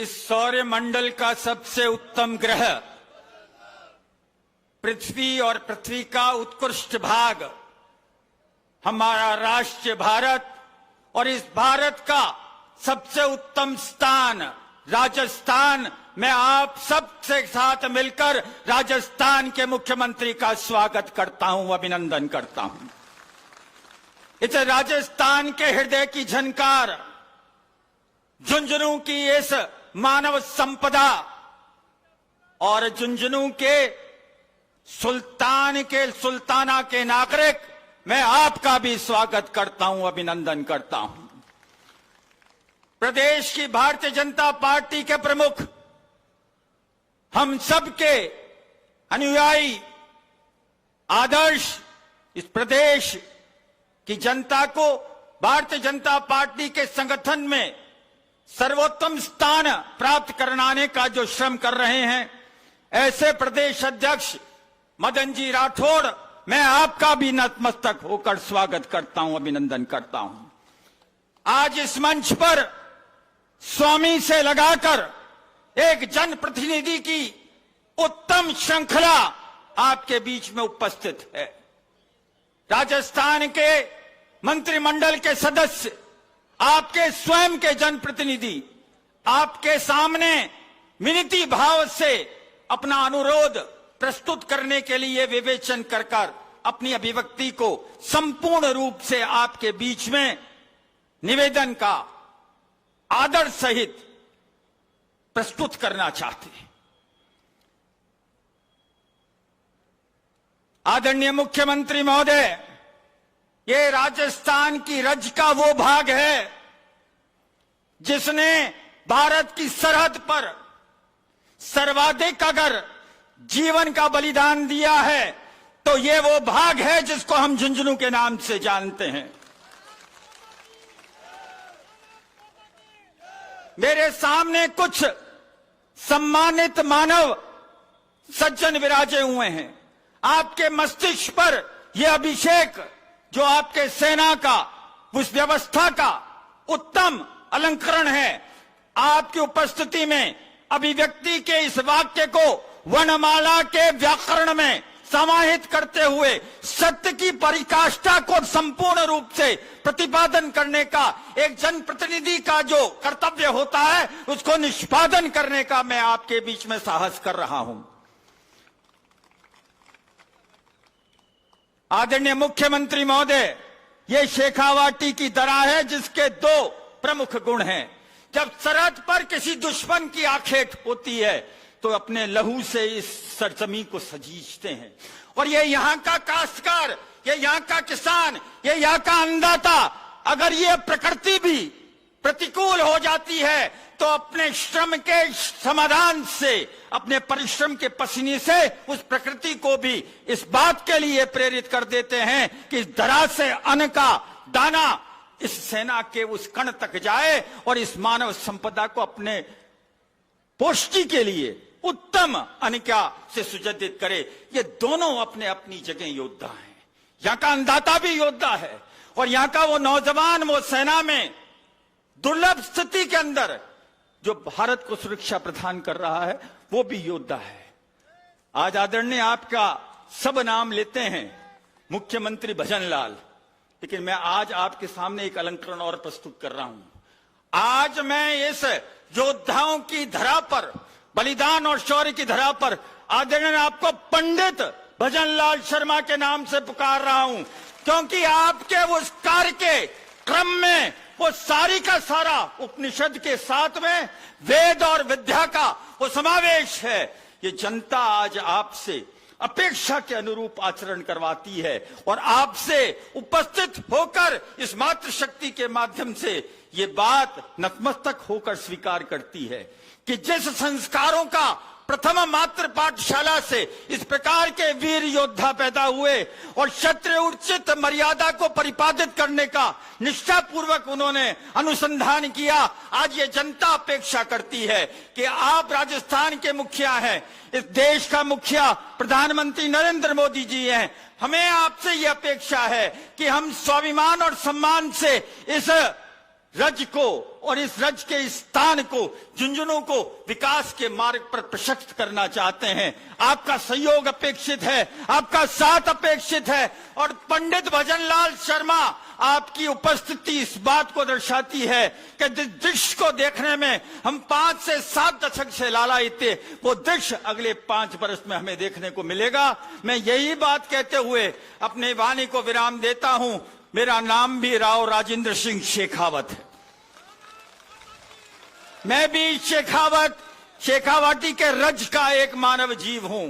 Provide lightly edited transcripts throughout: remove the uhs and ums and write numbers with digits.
इस सौर मंडल का सबसे उत्तम ग्रह पृथ्वी और पृथ्वी का उत्कृष्ट भाग हमारा राष्ट्र भारत और इस भारत का सबसे उत्तम स्थान राजस्थान। मैं आप सबसे साथ मिलकर राजस्थान के मुख्यमंत्री का स्वागत करता हूं, अभिनंदन करता हूं। इस राजस्थान के हृदय की झनकार, झुंझुनू की इस मानव संपदा और झुंझुनू के सुल्ताना के नागरिक, मैं आपका भी स्वागत करता हूं, अभिनंदन करता हूं। प्रदेश की भारतीय जनता पार्टी के प्रमुख, हम सबके अनुयायी, आदर्श इस प्रदेश की जनता को भारतीय जनता पार्टी के संगठन में सर्वोत्तम स्थान प्राप्त कराने का जो श्रम कर रहे हैं, ऐसे प्रदेश अध्यक्ष मदन जी राठौड़, मैं आपका भी नतमस्तक होकर स्वागत करता हूं, अभिनंदन करता हूं। आज इस मंच पर स्वामी से लगाकर एक जनप्रतिनिधि की उत्तम श्रृंखला आपके बीच में उपस्थित है। राजस्थान के मंत्रिमंडल के सदस्य, आपके स्वयं के जनप्रतिनिधि, आपके सामने विनती भाव से अपना अनुरोध प्रस्तुत करने के लिए विवेचन कर अपनी अभिव्यक्ति को संपूर्ण रूप से आपके बीच में निवेदन का आदर सहित प्रस्तुत करना चाहते हैं। आदरणीय मुख्यमंत्री महोदय, ये राजस्थान की रज का वो भाग है जिसने भारत की सरहद पर सर्वाधिक अगर जीवन का बलिदान दिया है तो ये वो भाग है जिसको हम झुंझुनू के नाम से जानते हैं। मेरे सामने कुछ सम्मानित मानव सज्जन विराजे हुए हैं। आपके मस्तिष्क पर यह अभिषेक जो आपके सेना का, उस व्यवस्था का उत्तम अलंकरण है, आपकी उपस्थिति में अभिव्यक्ति के इस वाक्य को वर्णमाला के व्याकरण में समाहित करते हुए सत्य की परिकाष्ठा को संपूर्ण रूप से प्रतिपादन करने का एक जनप्रतिनिधि का जो कर्तव्य होता है, उसको निष्पादन करने का मैं आपके बीच में साहस कर रहा हूं। आदरणीय मुख्यमंत्री महोदय, ये शेखावाटी की तरह है जिसके दो प्रमुख गुण हैं। जब सरहद पर किसी दुश्मन की आखेट होती है तो अपने लहू से इस सरजमी को सजीजते हैं, और ये यहाँ का काश्तकार, ये यहाँ का किसान, ये यहाँ का अन्नदाता, अगर ये प्रकृति भी प्रतिकूल हो जाती है तो अपने श्रम के समाधान से, अपने परिश्रम के पसीने से उस प्रकृति को भी इस बात के लिए प्रेरित कर देते हैं कि इस धरा से अन्न का दाना इस सेना के उस कण तक जाए और इस मानव संपदा को अपने पुष्टि के लिए उत्तम अनिका से सुजदित करे। ये दोनों अपने अपनी जगह योद्धा हैं। यहाँ का अन्नदाता भी योद्धा है और यहाँ का वो नौजवान, वो सेना में दुर्लभ स्थिति के अंदर जो भारत को सुरक्षा प्रदान कर रहा है, वो भी योद्धा है। आज आदरणीय आपका सब नाम लेते हैं, मुख्यमंत्री भजनलाल, लेकिन मैं आज आपके सामने एक अलंकरण और प्रस्तुत कर रहा हूं। आज मैं इस योद्धाओं की धरा पर, बलिदान और शौर्य की धरा पर आदरणीय आपको पंडित भजनलाल शर्मा के नाम से पुकार रहा हूं, क्योंकि आपके उस कार्य के क्रम में वो सारी का सारा उपनिषद के साथ में वेद और विद्या का वो समावेश है। ये जनता आज आपसे अपेक्षा के अनुरूप आचरण करवाती है और आपसे उपस्थित होकर इस मातृशक्ति के माध्यम से ये बात नतमस्तक होकर स्वीकार करती है कि जिस संस्कारों का प्रथम मातृ पाठशाला से इस प्रकार के वीर योद्धा पैदा हुए और क्षत्रिय उचित मर्यादा को परिपालित करने का निष्ठापूर्वक उन्होंने अनुसंधान किया, आज ये जनता अपेक्षा करती है कि आप राजस्थान के मुखिया हैं, इस देश का मुखिया प्रधानमंत्री नरेंद्र मोदी जी हैं। हमें आपसे ये अपेक्षा है कि हम स्वाभिमान और सम्मान से इस रज को और इस रज के स्थान को, झुंझुनू को विकास के मार्ग पर प्रशस्त करना चाहते हैं। आपका सहयोग अपेक्षित है, आपका साथ अपेक्षित है। और पंडित भजनलाल शर्मा, आपकी उपस्थिति इस बात को दर्शाती है कि जिस दृश्य को देखने में हम 5 से 7 दशक से लालायित थे, वो दृश्य अगले 5 वर्ष में हमें देखने को मिलेगा। मैं यही बात कहते हुए अपने वाणी को विराम देता हूं। मेरा नाम भी राव राजेंद्र सिंह शेखावत है। मैं भी शेखावाटी के रज का एक मानव जीव हूं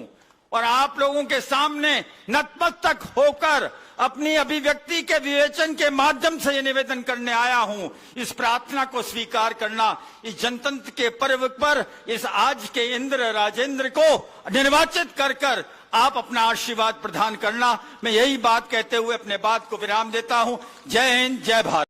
और आप लोगों के सामने नतमस्तक होकर अपनी अभिव्यक्ति के विवेचन के माध्यम से ये निवेदन करने आया हूं। इस प्रार्थना को स्वीकार करना, इस जनतंत्र के पर्व पर इस आज के इंद्र राजेंद्र को निर्वाचित कर आप अपना आशीर्वाद प्रदान करना। मैं यही बात कहते हुए अपने बात को विराम देता हूं। जय हिंद, जय भारत।